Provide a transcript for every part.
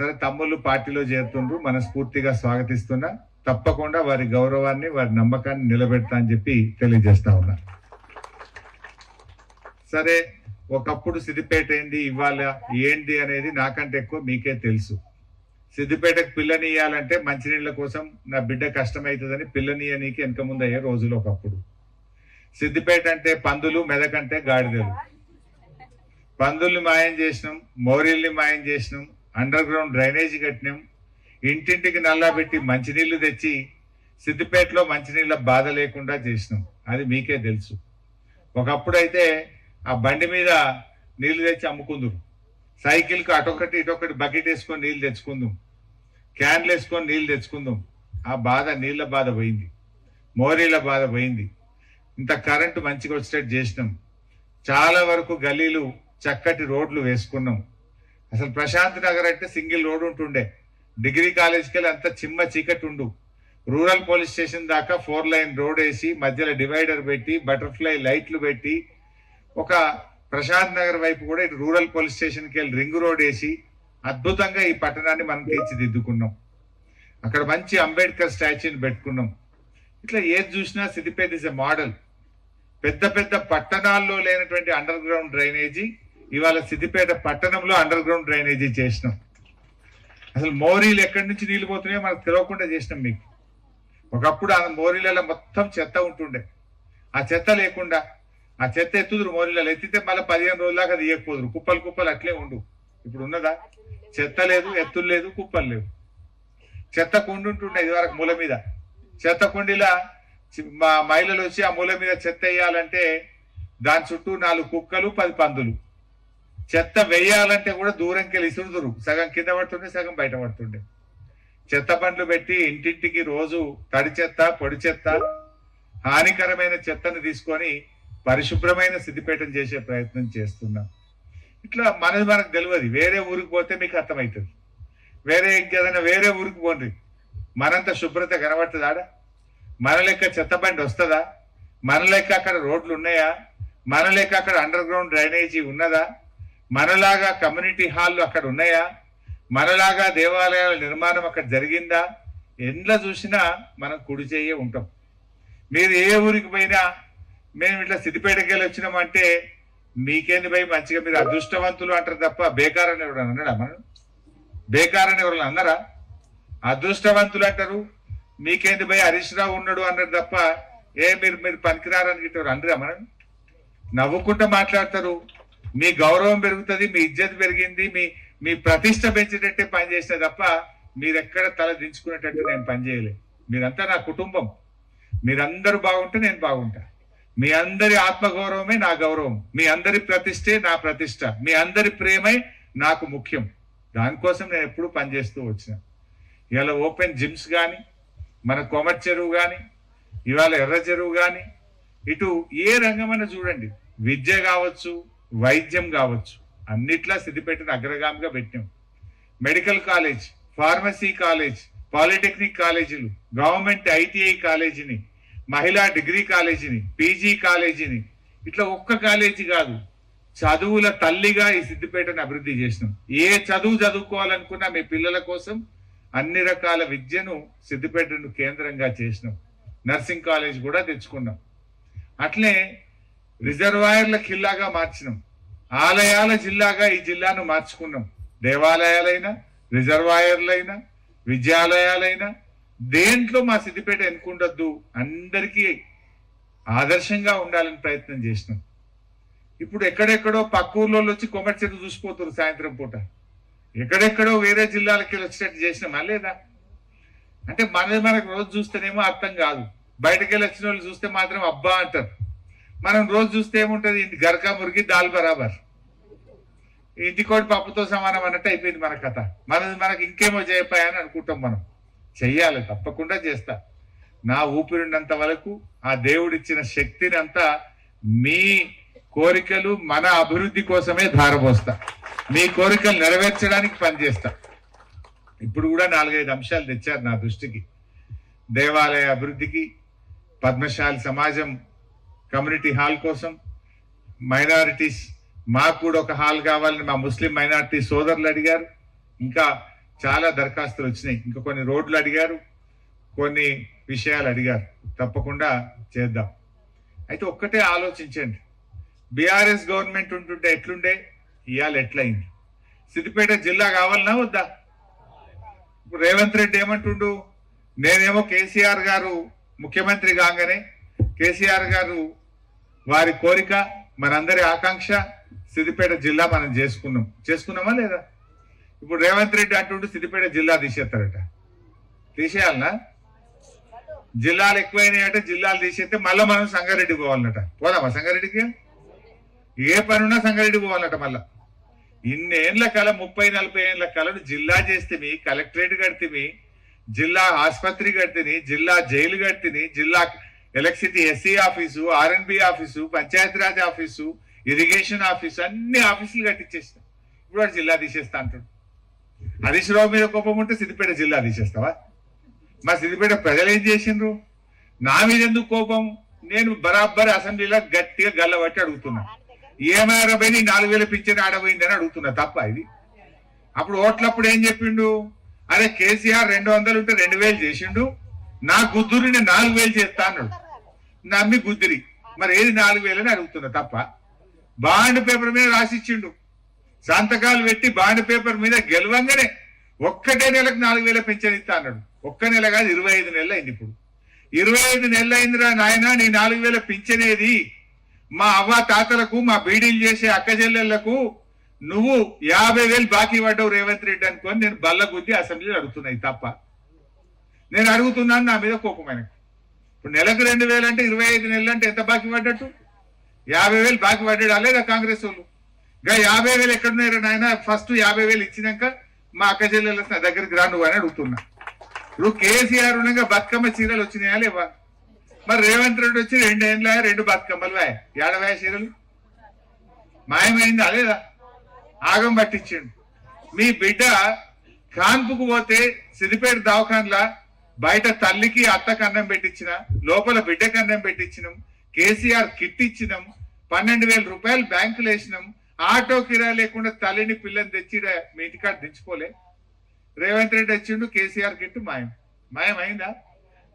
సరే తమ్ముళ్ళు పార్టీలో చేరుతుండ్రు, మనస్ఫూర్తిగా స్వాగతిస్తున్నా. తప్పకుండా వారి గౌరవాన్ని వారి నమ్మకాన్ని నిలబెడతా అని చెప్పి తెలియజేస్తా ఉన్నా. సరే, ఒకప్పుడు సిద్దిపేట ఏంది, ఇవాళ ఏంటి అనేది నాకంటే ఎక్కువ మీకే తెలుసు. సిద్దిపేటకు పిల్లని ఇయ్యాలంటే మంచినీళ్ళ కోసం నా బిడ్డ కష్టమవుతుందని పిల్లనియనీకి వెనక ముందు అయ్యే రోజులు ఒకప్పుడు. సిద్దిపేట అంటే పందులు, మెదకంటే గాడిదలు. పందుల్ని మాయం చేసినాం, మోరీల్ని మాయం చేసినాం, అండర్ గ్రౌండ్ డ్రైనేజీ కట్టినాం, ఇంటింటికి నల్లా పెట్టి మంచినీళ్లు తెచ్చి సిద్దిపేటలో మంచినీళ్ళ బాధ లేకుండా చేసినాం. అది మీకే తెలుసు. ఒకప్పుడైతే ఆ బండి మీద నీళ్లు తెచ్చి అమ్ముకుందురు, సైకిల్కి అటొకటి ఇటొకటి బకెట్ వేసుకొని నీళ్ళు తెచ్చుకుందాం, క్యాన్లు వేసుకొని నీళ్ళు తెచ్చుకుందాం. ఆ బాధ, నీళ్ళ బాధ పోయింది, మోరీల బాధ పోయింది. ఇంత కరెంటు మంచిగా వచ్చేటట్టు చేసినాం. చాలా వరకు గలీలు చక్కటి రోడ్లు వేసుకున్నాం. అసలు ప్రశాంత్ నగర్ అంటే సింగిల్ రోడ్ ఉంటుండే, డిగ్రీ కాలేజ్కి వెళ్ళి అంత చిమ్మ చీకటి ఉండు. రూరల్ పోలీస్ స్టేషన్ దాకా 4 లైన్ రోడ్ వేసి మధ్యలో డివైడర్ పెట్టి బటర్ఫ్లై లైట్లు పెట్టి, ఒక ప్రశాంత్ నగర్ వైపు కూడా ఇటు రూరల్ పోలీస్ స్టేషన్కి వెళ్ళి రింగ్ రోడ్ వేసి అద్భుతంగా ఈ పట్టణాన్ని మనం తీర్చిదిద్దుకున్నాం. అక్కడ మంచి అంబేద్కర్ స్టాచ్యూని పెట్టుకున్నాం. ఇట్లా ఏది చూసినా సిద్దిపేట ఇస్ ఎ మోడల్. పెద్ద పెద్ద పట్టణాల్లో లేనటువంటి అండర్ గ్రౌండ్ డ్రైనేజీ ఇవాళ సిద్దిపేట పట్టణంలో అండర్ గ్రౌండ్ డ్రైనేజీ చేసినాం. అసలు మోరీలు ఎక్కడి నుంచి నీళ్ళు పోతున్నాయో మనకు తెలియకుండా చేసినాం మీకు. ఒకప్పుడు ఆ మోరీలలో మొత్తం చెత్త ఉంటుండే, ఆ చెత్త లేకుండా, ఆ చెత్త ఎత్తుదురు మోరీలలో, ఎత్తితే మళ్ళీ 15 రోజుల దాకా అది ఇయ్యకపోదురు, కుప్పలు కుప్పలు అట్లే ఉండు. ఇప్పుడు ఉన్నదా? చెత్త లేదు, ఎత్తులు లేదు, కుప్పలు లేవు. చెత్త కుండి ఉంటుండే ఇదివరకు మూల మీద. చెత్త కుండిలా మా మహిళలు వచ్చి ఆ మూల మీద చెత్త వేయాలంటే దాని చుట్టూ 4 కుక్కలు 10 పందులు. చెత్త వేయాలంటే కూడా దూరంకి వెళ్ళి ఇసురుదురు, సగం కింద పడుతుండే, సగం బయట పడుతుండే. చెత్త బండ్లు పెట్టి ఇంటింటికి రోజు తడి చెత్త, పొడి చెత్త, హానికరమైన చెత్తను తీసుకొని పరిశుభ్రమైన సిద్దిపేటను చేసే ప్రయత్నం చేస్తున్నాం. ఇట్లా మనకు తెలియదు. వేరే ఊరికి పోతే మీకు అర్థమవుతుంది. ఇంకేదైనా వేరే ఊరికి పోండి, మనంత శుభ్రత కనబడుతుంది ఆడ? మన లెక్క చెత్త బండి వస్తుందా? మన లెక్క అక్కడ రోడ్లు ఉన్నాయా? మన లెక్క అక్కడ అండర్ గ్రౌండ్ డ్రైనేజీ ఉన్నదా? మనలాగా కమ్యూనిటీ హాల్లు అక్కడ ఉన్నాయా? మనలాగా దేవాలయాల నిర్మాణం అక్కడ జరిగిందా? ఎండ్ల చూసినా మనం కుడి చెయ్యే ఉంటాం. మీరు ఏ ఊరికి పోయినా మేము ఇట్లా సిద్దిపేటకి వెళ్ళి వచ్చినామంటే మీకేంది భయ్, మంచిగా మీరు అదృష్టవంతులు అంటారు తప్ప బేకారని ఎవరు అన్నాడా? మనం బేకారని ఎవరు అన్నారా? అదృష్టవంతులు అంటారు. మీకేంది భయ్, హరీష్ రావు ఉన్నాడు అన్నారు తప్ప మీరు పనికిరారని గిట్టారు అనరా? మనం నవ్వుకుంటూ మాట్లాడతారు. మీ గౌరవం పెరుగుతుంది, మీ ఇజ్జత్ పెరిగింది, మీ ప్రతిష్ట పెంచేటట్టే పనిచేస్తే తప్ప మీరెక్కడ తల దించుకునేటట్టు నేను పనిచేయలే. మీరంతా నా కుటుంబం. మీరందరూ బాగుంటే నేను బాగుంటా. మీ అందరి ఆత్మగౌరవమే నా గౌరవం, మీ అందరి ప్రతిష్టే నా ప్రతిష్ట, మీ అందరి ప్రేమే నాకు ముఖ్యం. దానికోసం నేను ఎప్పుడూ పనిచేస్తూ వచ్చిన. ఇవాళ ఓపెన్ జిమ్స్ కానీ, మన కొమట్ చెరువు కానీ, ఇవాళ ఎర్ర చెరువు కానీ, ఇటు ఏ రంగమైనా చూడండి, విద్య కావచ్చు, వైద్యం కావచ్చు, అన్నిట్లా సిద్దిపేటను అగ్రగామిగా పెట్టాం. Medical college, pharmacy college, polytechnic కాలేజీలు, గవర్నమెంట్ ఐటీఐ కాలేజీని, మహిళా డిగ్రీ కాలేజీని, పీజీ కాలేజీని, ఇట్లా ఒక్క కాలేజీ కాదు, చదువుల తల్లిగా ఈ సిద్దిపేటను అభివృద్ధి చేసినాం. ఏ చదువు చదువుకోవాలనుకున్నా మీ పిల్లల కోసం అన్ని రకాల విద్యను సిద్దిపేటను కేంద్రంగా చేసినాం. నర్సింగ్ కాలేజ్ కూడా తెచ్చుకున్నాం. అట్లే రిజర్వాయర్ల కిల్లాగా మార్చినాం. ఆలయాల జిల్లాగా ఈ జిల్లాను మార్చుకున్నాం. దేవాలయాలైనా, రిజర్వాయర్లైనా, విద్యాలయాలైనా దేంట్లో మా సిద్దిపేట ఎన్నుకుండొద్దు, అందరికీ ఆదర్శంగా ఉండాలని ప్రయత్నం చేసినాం. ఇప్పుడు ఎక్కడెక్కడో పక్క ఊర్లో వచ్చి కొమటి చెరువు చూసిపోతారు సాయంత్రం పూట. ఎక్కడెక్కడో వేరే జిల్లాలకి వచ్చేటట్టు చేసినామా లేదా? అంటే మనకు రోజు చూస్తేనేమో అర్థం కాదు, బయటకు వెళ్ళి వచ్చిన వాళ్ళు చూస్తే మాత్రం అబ్బా అంటారు. మనం రోజు చూస్తే ఏముంటది, గరకా మురిగి దాల్ బరాబర్, ఇంటికోటి పప్పుతో సమానం అన్నట్టు అయిపోయింది మన కథ. మనకి ఇంకేమో చేయపాయని అనుకుంటాం. మనం చెయ్యాలి, తప్పకుండా చేస్తా. నా ఊపిరినంత వరకు ఆ దేవుడిచ్చిన శక్తిని అంతా మీ కోరికలు, మన అభివృద్ధి కోసమే ధారపోస్తా. మీ కోరికలు నెరవేర్చడానికి పనిచేస్తా. ఇప్పుడు కూడా 4-5 అంశాలు తెచ్చారు నా దృష్టికి. దేవాలయ అభివృద్ధికి, పద్మశాలి సమాజం కమ్యూనిటీ హాల్ కోసం, మైనారిటీస్ మాకు కూడా ఒక హాల్ కావాలని మా ముస్లిం మైనారిటీ సోదరులు అడిగారు. ఇంకా చాలా దరఖాస్తులు వచ్చినాయి. ఇంకా కొన్ని రోడ్లు అడిగారు, కొన్ని విషయాలు అడిగారు. తప్పకుండా చేద్దాం. అయితే ఒక్కటే ఆలోచించండి, బీఆర్ఎస్ గవర్నమెంట్ ఉంటుంటే ఎట్లుండే, ఇవాళ ఎట్లయింది? సిద్దిపేట జిల్లా కావాలన్నా వద్దా? ఇప్పుడు రేవంత్ రెడ్డి ఏమంటుండు, నేనేమో కేసీఆర్ గారు ముఖ్యమంత్రి కాగానే కేసీఆర్ గారు వారి కోరిక, మనందరి ఆకాంక్ష సిద్దిపేట జిల్లా మనం చేసుకున్నామా లేదా? ఇప్పుడు రేవంత్ రెడ్డి అంటుండు సిద్దిపేట జిల్లా తీసేస్తారట. తీసేయాలనా? జిల్లాలు ఎక్కువైనాయట, జిల్లాలు తీసేస్తే మళ్ళీ మనం సంగారెడ్డి పోవాలన్నట. పోదామా సంగారెడ్డికి? ఏ పనున్నా సంగారెడ్డి పోవాలన్నట. మళ్ళా ఇన్నేళ్ల కల 30-40 ఏళ్ల కలను జిల్లా చేస్తేమి, కలెక్టరేట్ కడితేమి, జిల్లా ఆసుపత్రి కడితేని, జిల్లా జైలు కడితేని, జిల్లా electricity SC office, RNB office, Panchayati Raj office, irrigation office, అన్ని ఆఫీసులు కట్టించేస్తాం. ఇప్పుడు వాడు జిల్లా తీసేస్తా అంటాడు. హరీష్ రావు మీద కోపం ఉంటే సిద్దిపేట జిల్లా తీసేస్తావా? మా సిద్దిపేట ప్రజలు ఏం చేసిండ్రు? నా మీద ఎందుకు కోపం? నేను బరాబర్ అసెంబ్లీలో గట్టిగా గల్లబట్టి అడుగుతున్నా, ఏమైనా పోయి 4,000 పింఛన్ ఆడబోయిందని అడుగుతున్నా. తప్ప ఇది? అప్పుడు ఓట్లప్పుడు ఏం చెప్పిండు, అరే కేసీఆర్ 200 ఉంటే 2,000 చేసిండు, నా గుద్దురిని 4,000 చేస్తా అన్నాడు. నమ్మి గుద్దిరి. మరి ఏది 4,000 అని అడుగుతున్నా. తప్ప బాండ్ పేపర్ మీద రాసిచ్చిండు, సంతకాలు పెట్టి బాండ్ పేపర్ మీద గెలవంగానే ఒక్కటే నెలకు 4,000 పింఛన్ ఇస్తా అన్నాడు. ఒక్క నెల కాదు, 25 నెలలు అయింది. ఇప్పుడు 25 నెలలు అయిందిరా నాయన, నీ 4,000 పింఛనేది? మా అవ్వ తాతలకు, మా బీడీలు చేసే అక్క చెల్లెళ్లకు నువ్వు 50,000 బాకీ పడ్డావు రేవంత్ రెడ్డి అనుకొని నేను బల్ల గుద్ది అసెంబ్లీలో అడుగుతున్నాయి. తప్ప నేను అడుగుతున్నాను, నా మీద కోపమైన. ఇప్పుడు నెలకు 2,000 అంటే 25 నెలలు అంటే ఎంత బాకీ పడ్డట్టు? 50,000 బాకీ పడ్డాడు లేదా కాంగ్రెస్ వాళ్ళు? ఇంకా 50,000 ఎక్కడున్నారా నాయన? ఫస్ట్ 50,000 ఇచ్చినాక మా అక్క చెల్లెల దగ్గరికి రా నువ్వు అని అడుగుతున్నా. ఇప్పుడు కేసీఆర్ ఉండగా బతుకమ్మ చీరలు వచ్చినాయా లేవా? మరి రేవంత్ రెడ్డి వచ్చి 2 ఏళ్ళ 2 బతుకమ్మలు ఏడవాయ చీరలు మాయమైందా లేదా? ఆగం పట్టించిండు. మీ బిడ్డ కాన్పుకు పోతే సిద్దిపేట దవాఖాన్లా బయట తల్లికి అత్తకు అన్నం పెట్టించిన, లోపల బిడ్డకు అన్నం పెట్టించినాం, కేసీఆర్ కిట్ ఇచ్చినాం, 12,000 రూపాయలు బ్యాంకులు వేసినాం, ఆటో కిరాయి లేకుండా తల్లిని పిల్లని తెచ్చి మీ ఇంటికాడ దించుకోలే. రేవంత్ రెడ్డి వచ్చిండు, కేసీఆర్ కిట్టు మాయమైందా?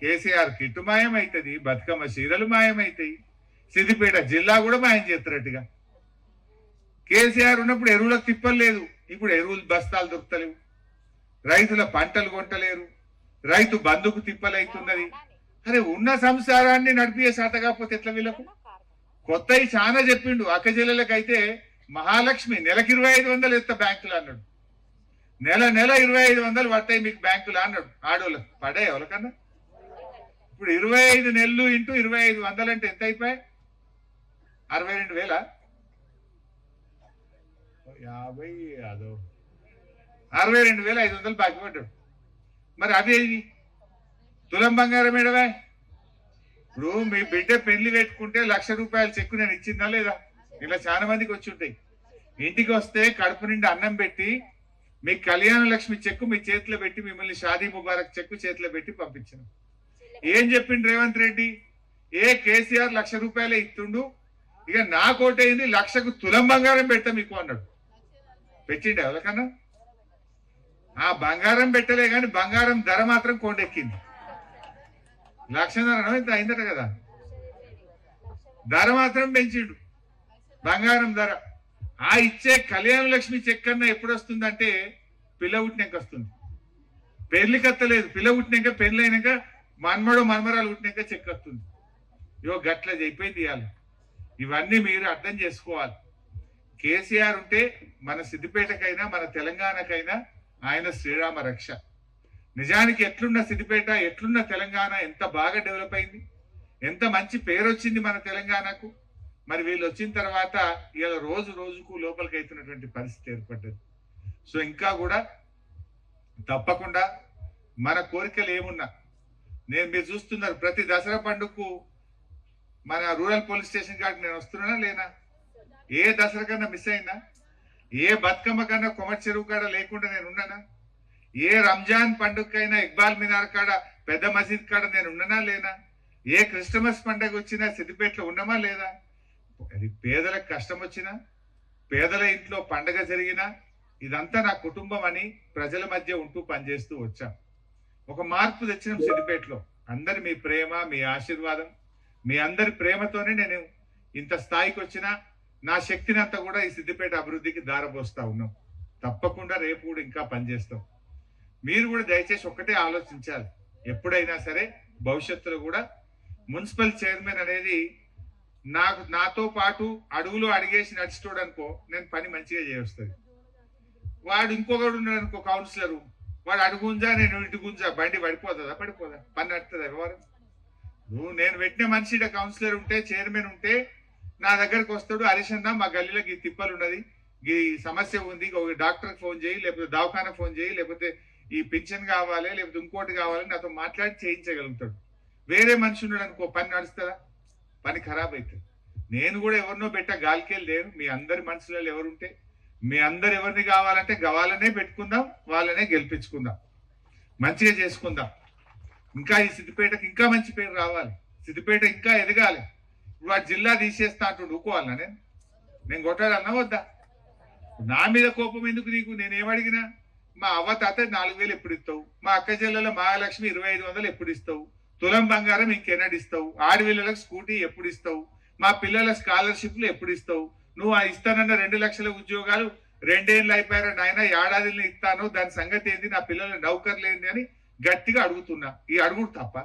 కేసీఆర్ కిట్టు మాయం అవుతుంది, బతుకమ్మ చీరలు మాయమవుతాయి, సిద్దిపేట జిల్లా కూడా మాయం చేస్తారట్టుగా. కేసీఆర్ ఉన్నప్పుడు ఎరువులకు తిప్పలేదు, ఇప్పుడు ఎరువులు బస్తాలు దొరుకుతలేవు, రైతుల పంటలు కొంటలేరు, రైతు బంధుకు తిప్పలైతున్నది. అరే ఉన్న సంసారాన్ని నడిపే శాత కాకపోతే ఎట్లా? వీళ్ళకు కొత్తవి చాలా చెప్పిండు. అక్కజల్లెలకైతే మహాలక్ష్మి నెలకి 2,500 ఇస్తా బ్యాంకులు అన్నాడు. నెల 2,500 పడతాయి మీకు బ్యాంకులు అన్నాడు. ఆడోళ్ళకి పడే ఎవరికన్నా? ఇప్పుడు 25 నెలలు ఇంటూ 2,500 అంటే ఎంత అయిపోయాయి? 62,000. 62,500 బాకీ పడ్డాడు. మరి అదే తులం బంగారం ఏడవా? ఇప్పుడు మీ బిడ్డ పెళ్లి పెట్టుకుంటే 1,00,000 రూపాయల చెక్కు నేను ఇచ్చిందా లేదా? ఇలా చాలా మందికి వచ్చి ఉంటాయి. ఇంటికి వస్తే కడుపు నిండి అన్నం పెట్టి మీ కళ్యాణ లక్ష్మి చెక్కు మీ చేతిలో పెట్టి, మిమ్మల్ని షాదీ ముబారక్ చెక్కు చేతిలో పెట్టి పంపించిన. ఏం చెప్పిండు రేవంత్ రెడ్డి? కేసీఆర్ 1,00,000 రూపాయలే ఇస్తుండు, ఇక నా కోటైంది 1,00,000కు తులం బంగారం పెడతా మీకు అన్నాడు. పెట్టిండే ఎవరికన్నా? ఆ బంగారం పెట్టలే కానీ బంగారం ధర మాత్రం కొండెక్కింది. 1,00,000 ఇంత అయిందట కదా, ధర మాత్రం పెంచిండు బంగారం ధర. ఆ ఇచ్చే కళ్యాణ లక్ష్మి చెక్ అన్న ఎప్పుడు వస్తుందంటే పిల్ల పుట్టినాక వస్తుంది. పెళ్లికి వస్తలేదు, పిల్ల పుట్టినాక, పెళ్లి అయినాక, మన్మరాలు పుట్టినాక చెక్ వస్తుంది. ఇవో గట్ల అయిపోయింది ఇవాళ. ఇవన్నీ మీరు అర్థం చేసుకోవాలి. కేసీఆర్ ఉంటే మన సిద్దిపేటకైనా మన తెలంగాణకైనా ఆయన శ్రీరామ రక్ష. నిజానికి ఎట్లున్న సిద్దిపేట, ఎట్లున్న తెలంగాణ ఎంత బాగా డెవలప్ అయింది, ఎంత మంచి పేరు వచ్చింది మన తెలంగాణకు. మరి వీళ్ళు వచ్చిన తర్వాత ఇలా రోజు రోజుకు లోపలికి అవుతున్నటువంటి పరిస్థితి ఏర్పడ్డది. సో ఇంకా కూడా తప్పకుండా మన కోరికలు ఏమున్నా, మీరు చూస్తున్నారు ప్రతి దసరా పండుగకు మన రూరల్ పోలీస్ స్టేషన్ కాడికి నేను వస్తున్నానా లేనా? ఏ దసరా కన్నా మిస్ అయినా? ఏ బతుకమ్మ కన్నా కొమర్ చెరువు కాడ లేకుండా నేను ఉన్నానా? ఏ రంజాన్ పండుగకైనా ఇక్బాల్ మినార్ కాడ, పెద్ద మసీద్ కాడ నేను ఉన్నానా లేనా? ఏ క్రిస్టమస్ పండుగ వచ్చినా సిద్దిపేటలో ఉన్నామా లేదా? అది పేదలకు కష్టం వచ్చినా, పేదల ఇంట్లో పండగ జరిగినా, ఇదంతా నా కుటుంబం అని ప్రజల మధ్య ఉంటూ పనిచేస్తూ వచ్చాం. ఒక మార్పు తెచ్చినాం సిద్దిపేటలో. అందరి మీ ప్రేమ, మీ ఆశీర్వాదం, మీ అందరి ప్రేమతోనే నేను ఇంత స్థాయికి వచ్చినా నా శక్తిని అంతా కూడా ఈ సిద్దిపేట అభివృద్ధికి దారపోస్తా ఉన్నాం. తప్పకుండా రేపు కూడా ఇంకా పనిచేస్తాం. మీరు కూడా దయచేసి ఒక్కటే ఆలోచించాలి, ఎప్పుడైనా సరే భవిష్యత్తులో కూడా మున్సిపల్ చైర్మన్ అనేది నాతో పాటు అడుగులు అడిగేసి నడిచిటోడు అనుకో, నేను పని మంచిగా చేయొస్తుంది. వాడు ఇంకొకడు ఉన్నాడు అనుకో, కౌన్సిలరు, వాడు అడుగుంజా నేను ఇంటి గుంజా, బండి పడిపోతుందా? పడిపోదా? పని నడుతుందా? వ్యవహారం నేను పెట్టిన మనిషి కౌన్సిలర్ ఉంటే, చైర్మన్ ఉంటే నా దగ్గరకు వస్తాడు. హరీష్ అన్న మా గల్లీలోకి ఈ తిప్పలు ఉన్నది, ఈ సమస్య ఉంది, ఒక డాక్టర్కి ఫోన్ చేయి, లేకపోతే దవాఖానా ఫోన్ చేయి, లేకపోతే ఈ పింఛన్ కావాలి, లేకపోతే ఇంకోటి కావాలి, నాతో మాట్లాడి చేయించగలుగుతాడు. వేరే మనిషి ఉన్నాడు అనుకో, పని నడుస్తుందా? పని ఖరాబ్ అవుతుంది. నేను కూడా ఎవరినో గాలికెళ్ళి లేను. మీ అందరి మనసులలో ఎవరుంటే, మీ అందరు ఎవరిని కావాలంటే వాళ్ళనే పెట్టుకుందాం, వాళ్ళనే గెలిపించుకుందాం, మంచిగా చేసుకుందాం. ఇంకా ఈ సిద్దిపేటకి ఇంకా మంచి పేరు రావాలి, సిద్దిపేట ఇంకా ఎదగాలి. ఇప్పుడు ఆ జిల్లా తీసేస్తా అంటుండు, ఊకోవాలన్నా? నేను కొట్టాలన్నా వద్దా? నా మీద కోపం ఎందుకు నీకు? నేనేమడిగినా? మా అవ్వ తాత 4,000 ఎప్పుడు ఇస్తావు? మా అక్క చెల్లెల మహాలక్ష్మి 2,500 ఎప్పుడు ఇస్తావు? తులం బంగారం ఇంకెన్నడు ఇస్తావు? ఆడపిల్లలకు స్కూటీ ఎప్పుడు ఇస్తావు? మా పిల్లల స్కాలర్షిప్లు ఎప్పుడు ఇస్తావు? నువ్వు ఇస్తానన్న 2 లక్షల ఉద్యోగాలు 2 ఏళ్ళు అయిపోయారా నాయన, ఏడాదిలో ఇస్తాను, దాని సంగతి ఏంది? నా పిల్లల నౌకర్లు ఏంది అని గట్టిగా అడుగుతున్నా. ఈ అడుగుడు తప్ప?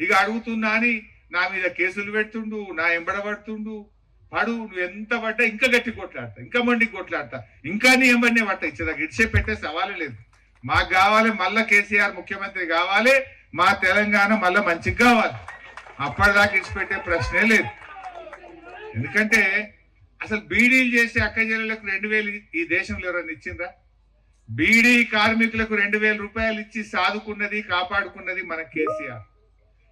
ఇక అడుగుతున్నా అని నా మీద కేసులు పెడుతుండు, నా ఎంబడబడుతుండు. పడు, నువ్వు ఎంత పడ్డా ఇంకా గట్టి కొట్లాడతా, ఇంకా మండికి కొట్లాడతా, ఇంకా నీ ఎంబడినే పట్ట. ఇచ్చేదాకా ఇడిచే పెట్టే సవాలే లేదు. మాకు కావాలి మళ్ళా కేసీఆర్ ముఖ్యమంత్రి కావాలి, మా తెలంగాణ మళ్ళా మంచిగా కావాలి. అప్పటిదాకా ఇడిచిపెట్టే ప్రశ్నే లేదు. ఎందుకంటే అసలు బీడీలు చేసే అక్క చెల్లెలకు 2,000 ఈ దేశంలో ఎవరైనా ఇచ్చిండ్రా? బీడీ కార్మికులకు 2,000 రూపాయలు ఇచ్చి సాదుకున్నది, కాపాడుకున్నది మన కేసీఆర్.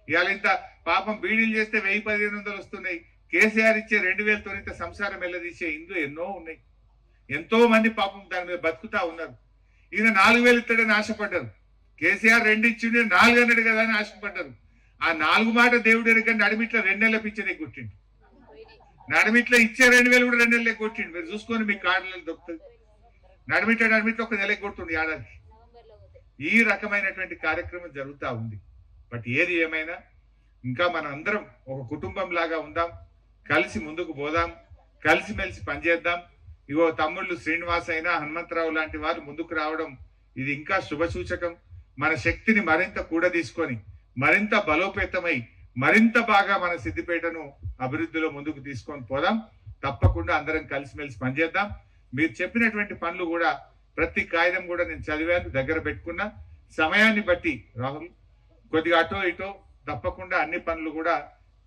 ఇవాళ ఇంత పాపం బీడీలు చేస్తే 1,000-1,500 వస్తున్నాయి. కేసీఆర్ ఇచ్చే 2,000తో ఇంత సంసారం వెళ్ళదీసే ఇండ్లు ఎన్నో ఉన్నాయి. ఎంతో మంది పాపం దాని మీద బతుకుతా ఉన్నారు. ఈయన 4,000 ఇస్తాడని ఆశపడ్డారు. కేసీఆర్ 2 ఇచ్చిండే 4 అన్నాడు కదా అని ఆశపడ్డారు. ఆ 4 మాట దేవుడు ఎరగండి. నడిమిట్ల 2 నెలల పిచ్చనే కొట్టిండు. నడిమిట్ల ఇచ్చే 2,000 కూడా 2 నెలలే కొట్టిండు. మీరు చూసుకొని మీ కార్డులలో దొరుకుతుంది. నడిమిట్ల 1 నెలకి కొడుతుంది ఏడాది. ఈ రకమైనటువంటి కార్యక్రమం జరుగుతూ ఉంది. బట్ ఏది ఏమైనా ఇంకా మనం అందరం ఒక కుటుంబం లాగా ఉందాం, కలిసి ముందుకు పోదాం, కలిసిమెలిసి పనిచేద్దాం. ఇగో తమ్ముళ్ళు శ్రీనివాస్ అయినా హనుమంతరావు లాంటి వారు ముందుకు రావడం ఇది ఇంకా శుభ సూచకం. మన శక్తిని మరింత కూడా తీసుకొని మరింత బలోపేతమై మరింత బాగా మన సిద్దిపేటను అభివృద్ధిలో ముందుకు తీసుకొని పోదాం. తప్పకుండా అందరం కలిసిమెలిసి పనిచేద్దాం. మీరు చెప్పినటువంటి పనులు కూడా ప్రతి కాగితం కూడా నేను చదివాను, దగ్గర పెట్టుకున్నా. సమయాన్ని బట్టి రాహుల్ కొద్దిగా అటో ఇటో తప్పకుండా అన్ని పనులు కూడా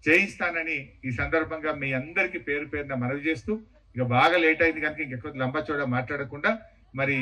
చేయిస్తానని ఈ సందర్భంగా మీ అందరికీ పేరు పేరున మనవి చేస్తూ, ఇక బాగా లేట్ అయింది కనుక ఇంకెక్కువ లంబచోడ మాట్లాడకుండా మరి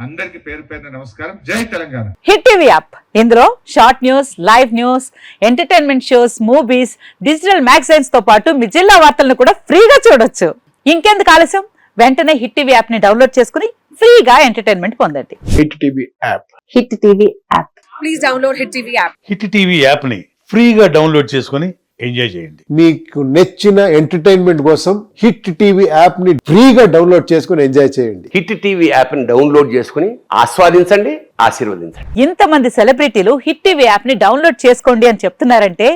అందరికి పేరు పేరున నమస్కారం. జై తెలంగాణ. హిట్ టీవీ యాప్, ఇందులో short news, live news, entertainment shows, movies, digital magazines తో పాటు మీ జిల్లా వార్తలను కూడా ఫ్రీగా చూడొచ్చు. ఇంకెందుకు ఆలస్యం, వెంటనే హిట్ టీవీ యాప్ ని డౌన్లోడ్ చేసుకుని ఫ్రీగా ఎంటర్టైన్మెంట్ పొందండి. Hit TV app. Hit TV app. Please download hit TV app. Hit TV app ని ఫ్రీగా డౌన్లోడ్ చేసుకుని ఎంజాయ్ చేయండి. మీకు నచ్చిన ఎంటర్టైన్మెంట్ కోసం హిట్ టీవీ యాప్ ని ఫ్రీగా డౌన్లోడ్ చేసుకుని ఎంజాయ్ చేయండి. హిట్ టీవీ యాప్ ని డౌన్లోడ్ చేసుకుని ఆస్వాదించండి, ఆశీర్వదించండి. ఇంతమంది సెలబ్రిటీలు హిట్ టీవీ యాప్ ని డౌన్లోడ్ చేసుకోండి అని చెప్తున్నారంటే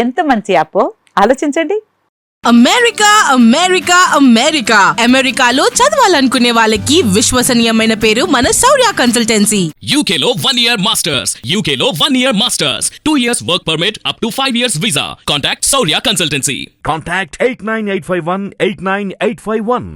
ఎంత మంచి యాప్ ఆలోచించండి. అమెరికా అమెరికా అమెరికా అమెరికాలో చదవాలనుకునే వాళ్ళకి విశ్వసనీయమైన పేరు మన శౌర్య కన్సల్టెన్సీ. UK లో 1 year masters, UK లో 1 year masters, 2 years work permit up to 5 years visa. Contact Shaurya Consultancy. Contact 89851 89851.